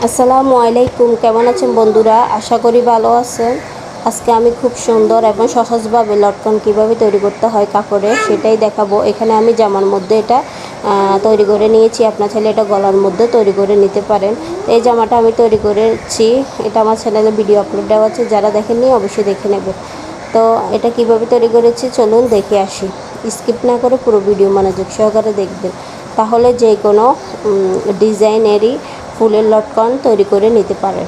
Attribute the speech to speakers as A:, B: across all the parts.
A: আসসালামু আলাইকুম, কেমন আছেন বন্ধুরা? আশা করি ভালো আছেন। আজকে আমি খুব সুন্দর এবং সহজভাবে লটকন কিভাবে তৈরি করতে হয় কাপড়ে সেটাই দেখাবো। এখানে আমি জামার মধ্যে এটা তৈরি করে নিয়েছি। আপনার চাইলে এটা গলার মধ্যে তৈরি করে নিতে পারেন। এই জামাটা আমি তৈরি করেছি, এটা আমার চ্যানেলে ভিডিও আপলোড দেওয়া আছে, যারা দেখেননি অবশ্যই দেখে নেবেন। তো এটা কিভাবে তৈরি করেছি চলুন দেখে আসি। স্কিপ না করে পুরো ভিডিও মনোযোগ সহকারে দেখবেন, তাহলে যে কোনো ডিজাইনেরই ফুলের লটকন তৈরি করে নিতে পারেন।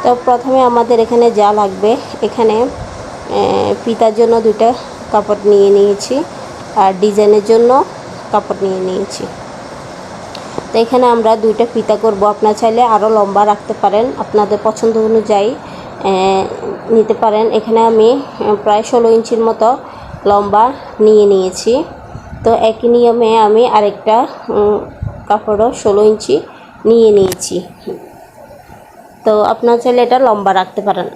A: তো প্রথমে আমাদের এখানে যা লাগবে, এখানে ফিতার জন্য দুইটা কাপড় নিয়ে নিয়েছি আর ডিজাইনের জন্য কাপড় নিয়ে নিয়েছি। তো এখানে আমরা দুইটা ফিতা করব। আপনার চাইলে আরও লম্বা রাখতে পারেন, আপনাদের পছন্দ অনুযায়ী নিতে পারেন। এখানে আমি প্রায় 16 ইঞ্চির মতো লম্বা নিয়ে নিয়েছি। তো একই নিয়মে আমি আরেকটা কাপড়ও 16 ইঞ্চি নিয়ে নিয়েছি। তো আপনার চাইলে এটা লম্বা রাখতে পারেন।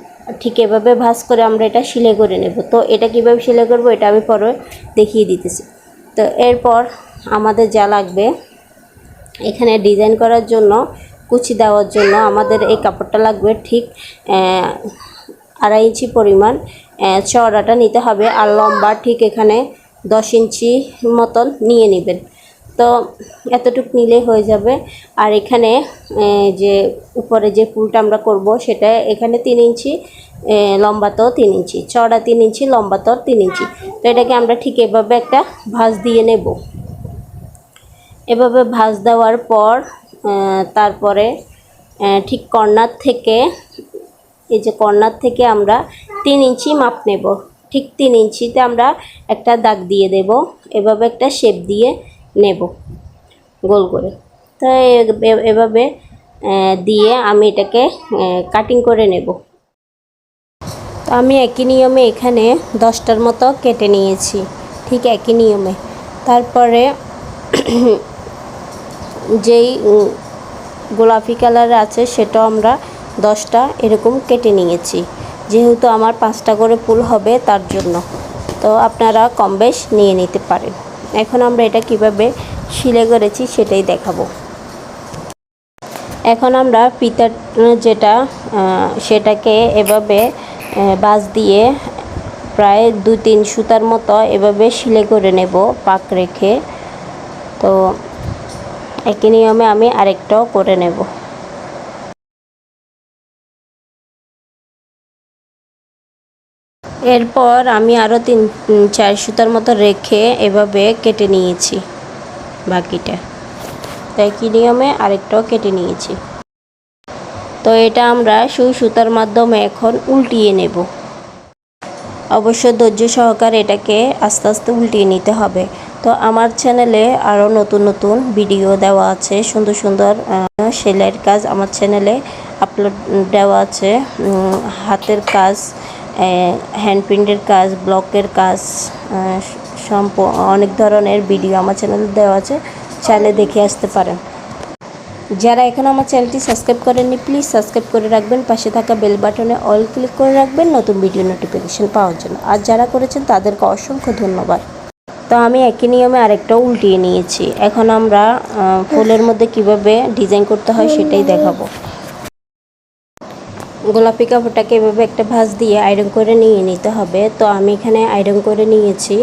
A: ঠিক এভাবে ভাঁজ করে আমরা এটা সেলাই করে নেব। তো এটা কিভাবে সেলাই করব এটা আমি পরে দেখিয়ে দিতেছি। তো এরপর আমাদের যা লাগবে, এখানে ডিজাইন করার জন্য কুচি দেওয়ার জন্য আমাদের এই কাপড়টা লাগবে ঠিক 2.5 ইঞ্চি পরিমাণ চওড়াটা নিতে হবে। আর লম্বা ঠিক এখানে 10 ইঞ্চি মতন নিয়ে নেবেন। তো এতটুকু নিলেই হয়ে যাবে। আর এখানে যে উপরে যে ফুলটা আমরা করব সেটা এখানে 3 ইঞ্চি লম্বাতেও 3 ইঞ্চি, চওড়া 3 ইঞ্চি, লম্বাতেও 3 ইঞ্চি। তো এটাকে আমরা ঠিক এভাবে একটা ভাঁজ দিয়ে নেব। এভাবে ভাঁজ দেওয়ার পর তারপরে ঠিক কর্নার থেকে, এই যে কর্নার থেকে আমরা 3 ইঞ্চি মাপ নেব। ঠিক 3 ইঞ্চিতে আমরা একটা দাগ দিয়ে দেব, এভাবে একটা শেপ দিয়ে নেব গোল করে। তো এভাবে দিয়ে আমি এটাকে কাটিং করে নেব। তো আমি একই নিয়মে এখানে 10টার মতো কেটে নিয়েছি, ঠিক একই নিয়মে। তারপরে যেই গোলাপি কালার আছে সেটাও আমরা 10টা এরকম কেটে নিয়েছি, যেহেতু আমার 5টা করে ফুল হবে তার জন্য। তো আপনারা কম বেশ নিয়ে নিতে পারেন। এখন আমরা এটা কিভাবে সেলাই করেছি সেটাই দেখাবো। এখন আমরা ফিতার যেটা সেটাকে এভাবে বাঁশ দিয়ে প্রায় 2-3 সুতার মতো এভাবে সেলাই করে নেব পাক রেখে। তো একই নিয়মে আমি আরেকটাও করে নেব। এরপর আমি আরও 3-4 সুতার মতো রেখে এভাবে কেটে নিয়েছি বাকিটা। তো একই নিয়মে আরেকটাও কেটে নিয়েছি। তো এটা আমরা সুই সুতার মাধ্যমে এখন উল্টিয়ে নেব। অবশ্য ধৈর্য সহকারে এটাকে আস্তে আস্তে উল্টিয়ে নিতে হবে। তো আমার চ্যানেলে আরও নতুন নতুন ভিডিও দেওয়া আছে, সুন্দর সুন্দর সেলাইয়ের কাজ আমার চ্যানেলে আপলোড দেওয়া আছে। হাতের কাজ, হ্যান্ড প্রিন্টের কাজ, ব্লকের কাজ, অনেক ধরনের ভিডিও আমার চ্যানেলে দেওয়া আছে, চাইলে দেখে আসতে পারেন। যারা এখন আমার চ্যানেলটি সাবস্ক্রাইব করেননি প্লিজ সাবস্ক্রাইব করে রাখবেন, পাশে থাকা বেল বাটনে অল ক্লিক করে রাখবেন নতুন ভিডিও নোটিফিকেশন পাওয়ার জন্য। আর যারা করেছেন তাদেরকে অসংখ্য ধন্যবাদ। তো আমি একই নিয়মে আরেকটা উল্টিয়ে নিয়েছি। এখন আমরা ফুলের মধ্যে কিভাবে ডিজাইন করতে হয় সেটাই দেখাবো। গোলাপি কাপড়টাকে এভাবে একটা ভাঁজ দিয়ে আয়রন করে নিয়ে নিতে হবে। তো আমি এখানে আয়রন করে নিয়েছি।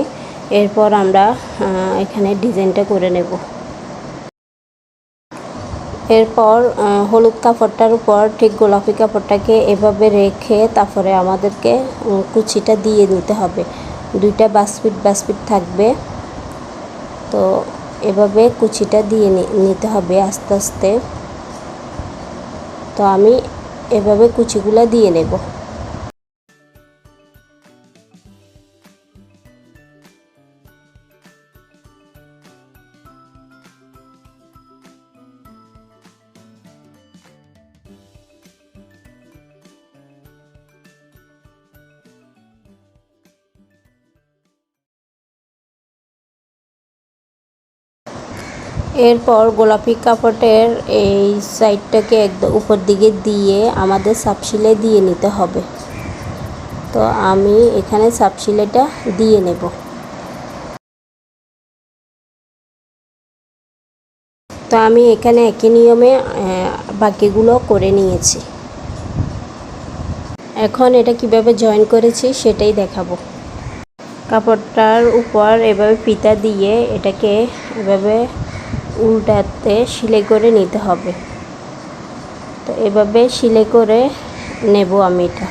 A: এরপর আমরা এখানে ডিজাইনটা করে নেব। এরপর হলুদ কাপড়টার উপর ঠিক গোলাপি কাপড়টাকে এভাবে রেখে তারপরে আমাদেরকে কুচিটা দিয়ে নিতে হবে। 2টা বাসপিট থাকবে। তো এভাবে কুচিটা দিয়ে নিতে হবে আস্তে আস্তে। তো আমি এভাবে কুচিগুলো দিয়ে নেব। এরপর গোলাপি কাপড়ের এই সাইডটাকে একদম উপর দিকে দিয়ে আমাদের সাপ সেলাই দিয়ে নিতে হবে। তো আমি এখানে সাপ সেলাইটা দিয়ে নেব। তো আমি এখানে একই নিয়মে বাকিগুলো করে নিয়েছি। এখন এটা কিভাবে জয়েন করেছি সেটাই দেখাবো। কাপড়টার উপর এভাবে ফিতা দিয়ে এটাকে এভাবে উল্টাতে সেলাই করে নিতে হবে। তো এভাবে সেলাই করে নেব আমি এটা।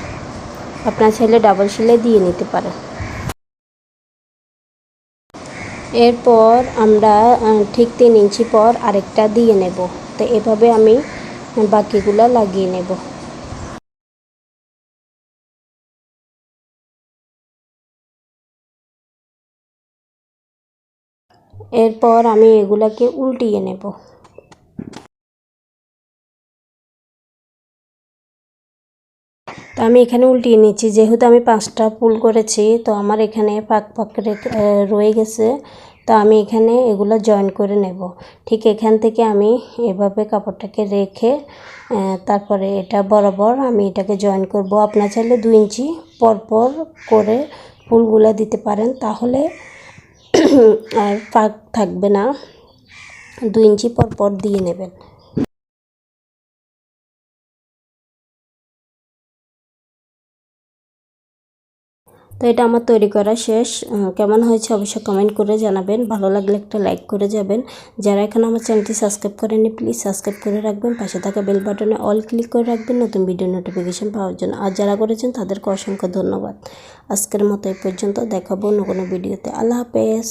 A: আপনার চাইলে ডাবল সেলাই দিয়ে নিতে পারেন। এরপর আমরা ঠিক 3 ইঞ্চি পর আরেকটা দিয়ে নেব। তো এভাবে আমি বাকিগুলো লাগিয়ে নেব। এরপর আমি এগুলাকে উল্টিয়ে নেব। তো আমি এখানে উল্টিয়ে নিচ্ছি, যেহেতু আমি 5টা ফুল করেছি তো আমার এখানে পাক রয়ে গেছে। তো আমি এখানে এগুলো জয়েন করে নেব। ঠিক এখান থেকে আমি এভাবে কাপড়টাকে রেখে তারপরে এটা বরাবর আমি এটাকে জয়েন করব। আপনার চাইলে 2 ইঞ্চি পরপর করে ফুলগুলো দিতে পারেন, তাহলে আর পাক থাকবে না। 2 ইঞ্চি পরপর দিয়ে নেবেন। তো এটা আমার তৈরি করা শেষ। কেমন হয়েছে অবশ্যই কমেন্ট করে জানাবেন। ভালো লাগলে একটা লাইক করে যাবেন। যারা এখন আমার চ্যানেলটি সাবস্ক্রাইব করেননি প্লিজ সাবস্ক্রাইব করে রাখবেন। পাশে থাকা বেল বাটনে অল ক্লিক করে রাখবেন নতুন ভিডিও নোটিফিকেশন পাওয়ার জন্য। আর যারা করেছেন তাদেরকে অসংখ্য ধন্যবাদ। আজকের মতো এই পর্যন্ত, দেখাবো অন্য কোনো ভিডিওতে। আল্লাহ হাফেজ।